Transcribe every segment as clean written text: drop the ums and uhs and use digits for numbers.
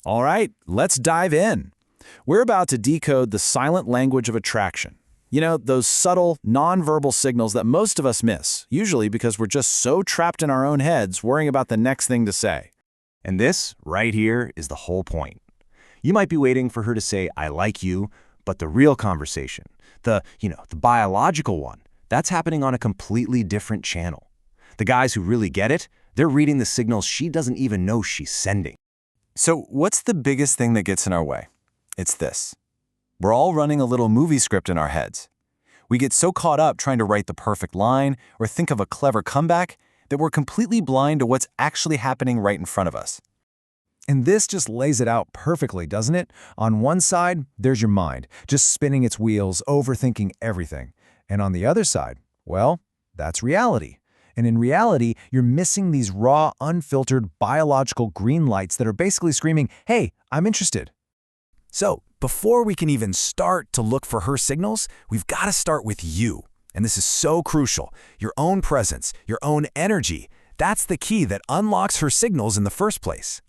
All right, let's dive in. We're about to decode the silent language of attraction. You know, those subtle, nonverbal signals that most of us miss, usually because we're just so trapped in our own heads worrying about the next thing to say. And this, right here, is the whole point. You might be waiting for her to say, I like you, but the real conversation, the biological one, that's happening on a completely different channel. The guys who really get it, they're reading the signals she doesn't even know she's sending. So what's the biggest thing that gets in our way? It's this. We're all running a little movie script in our heads. We get so caught up trying to write the perfect line or think of a clever comeback that we're completely blind to what's actually happening right in front of us. And this just lays it out perfectly, doesn't it? On one side, there's your mind, just spinning its wheels, overthinking everything. And on the other side, well, that's reality. And in reality, you're missing these raw, unfiltered, biological green lights that are basically screaming, hey, I'm interested. So, before we can even start to look for her signals, we've got to start with you. And this is so crucial. Your own presence, your own energy, that's the key that unlocks her signals in the first place.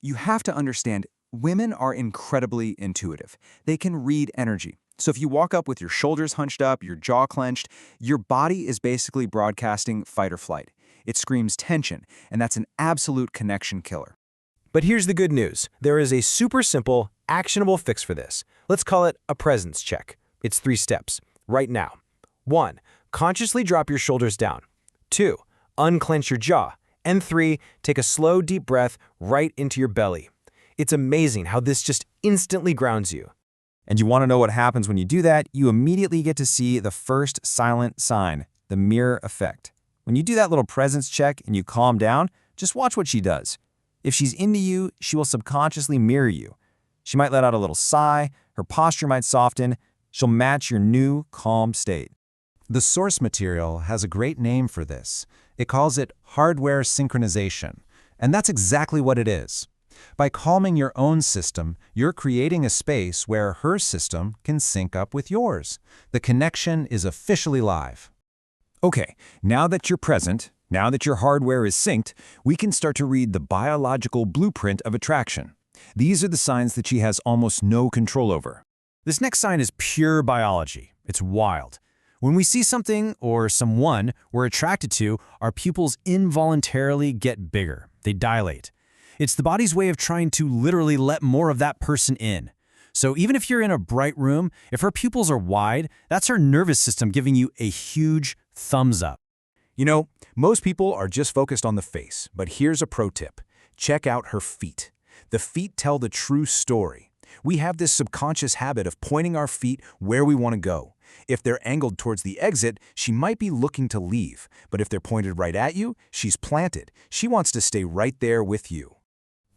You have to understand, women are incredibly intuitive. They can read energy. So if you walk up with your shoulders hunched up, your jaw clenched, your body is basically broadcasting fight or flight. It screams tension, and that's an absolute connection killer. But here's the good news. There is a super simple, actionable fix for this. Let's call it a presence check. It's 3 steps, right now. 1. Consciously drop your shoulders down. 2. Unclench your jaw. And 3. Take a slow, deep breath right into your belly. It's amazing how this just instantly grounds you. And you want to know what happens when you do that? You immediately get to see the first silent sign, the mirror effect. When you do that little presence check and you calm down, just watch what she does. If she's into you, she will subconsciously mirror you. She might let out a little sigh, her posture might soften, she'll match your new, calm state. The source material has a great name for this. It calls it hardware synchronization, and that's exactly what it is. By calming your own system, you're creating a space where her system can sync up with yours. The connection is officially live. Okay, now that you're present, now that your hardware is synced, we can start to read the biological blueprint of attraction. These are the signs that she has almost no control over. This next sign is pure biology. It's wild. When we see something or someone we're attracted to, our pupils involuntarily get bigger. They dilate. It's the body's way of trying to literally let more of that person in. So even if you're in a bright room, if her pupils are wide, that's her nervous system giving you a huge thumbs up. You know, most people are just focused on the face, but here's a pro tip. Check out her feet. The feet tell the true story. We have this subconscious habit of pointing our feet where we want to go. If they're angled towards the exit, she might be looking to leave. But if they're pointed right at you, she's planted. She wants to stay right there with you.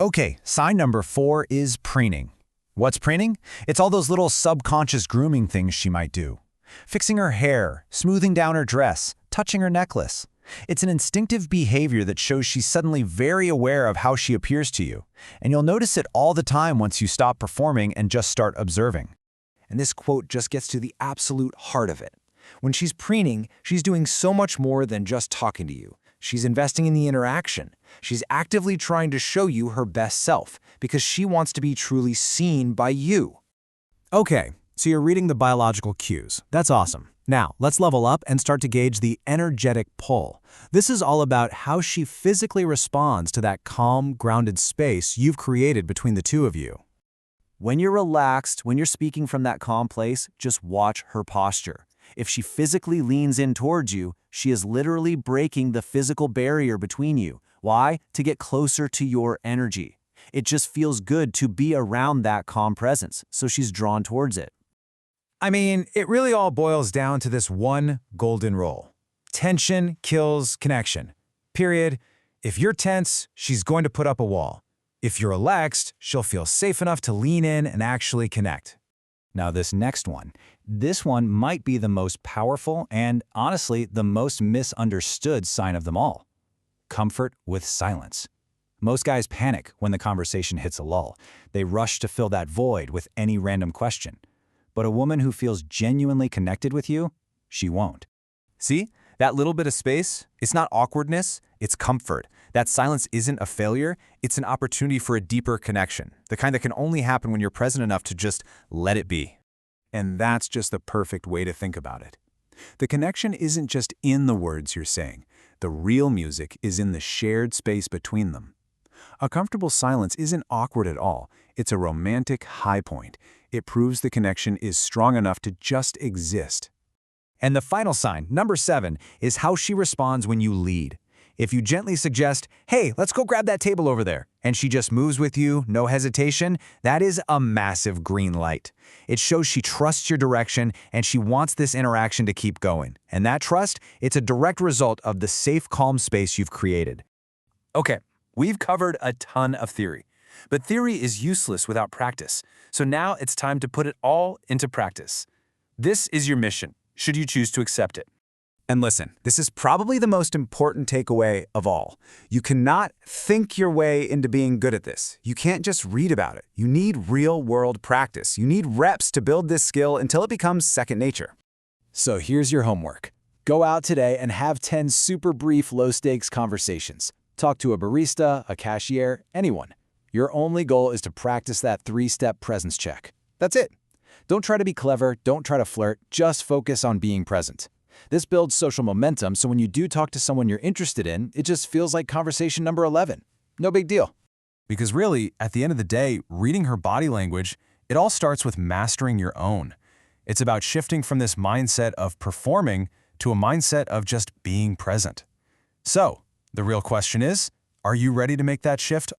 Okay, sign number 4 is preening. What's preening? It's all those little subconscious grooming things she might do. Fixing her hair, smoothing down her dress, touching her necklace. It's an instinctive behavior that shows she's suddenly very aware of how she appears to you. And you'll notice it all the time once you stop performing and just start observing. And this quote just gets to the absolute heart of it. When she's preening, she's doing so much more than just talking to you. She's investing in the interaction. She's actively trying to show you her best self because she wants to be truly seen by you. Okay, so you're reading the biological cues. That's awesome. Now, let's level up and start to gauge the energetic pull. This is all about how she physically responds to that calm, grounded space you've created between the two of you. When you're relaxed, when you're speaking from that calm place, just watch her posture. If she physically leans in towards you, she is literally breaking the physical barrier between you. Why? To get closer to your energy. It just feels good to be around that calm presence, so she's drawn towards it. I mean, it really all boils down to this one golden rule. Tension kills connection. Period. If you're tense, she's going to put up a wall. If you're relaxed, she'll feel safe enough to lean in and actually connect. Now this next one. This one might be the most powerful and, honestly, the most misunderstood sign of them all. Comfort with silence. Most guys panic when the conversation hits a lull. They rush to fill that void with any random question. But a woman who feels genuinely connected with you, she won't. See? That little bit of space, it's not awkwardness, it's comfort. That silence isn't a failure, it's an opportunity for a deeper connection, the kind that can only happen when you're present enough to just let it be. And that's just the perfect way to think about it. The connection isn't just in the words you're saying. The real music is in the shared space between them. A comfortable silence isn't awkward at all. It's a romantic high point. It proves the connection is strong enough to just exist. And the final sign, number 7, is how she responds when you lead. If you gently suggest, hey, let's go grab that table over there, and she just moves with you, no hesitation, that is a massive green light. It shows she trusts your direction and she wants this interaction to keep going. And that trust, it's a direct result of the safe, calm space you've created. Okay, we've covered a ton of theory, but theory is useless without practice. So now it's time to put it all into practice. This is your mission, should you choose to accept it. And listen, this is probably the most important takeaway of all. You cannot think your way into being good at this. You can't just read about it. You need real-world practice. You need reps to build this skill until it becomes second nature. So here's your homework. Go out today and have 10 super brief, low-stakes conversations. Talk to a barista, a cashier, anyone. Your only goal is to practice that 3-step presence check. That's it. Don't try to be clever, don't try to flirt, just focus on being present. This builds social momentum, so when you do talk to someone you're interested in, it just feels like conversation number 11. No big deal. Because really, at the end of the day, reading her body language, it all starts with mastering your own. It's about shifting from this mindset of performing to a mindset of just being present. So, the real question is, are you ready to make that shift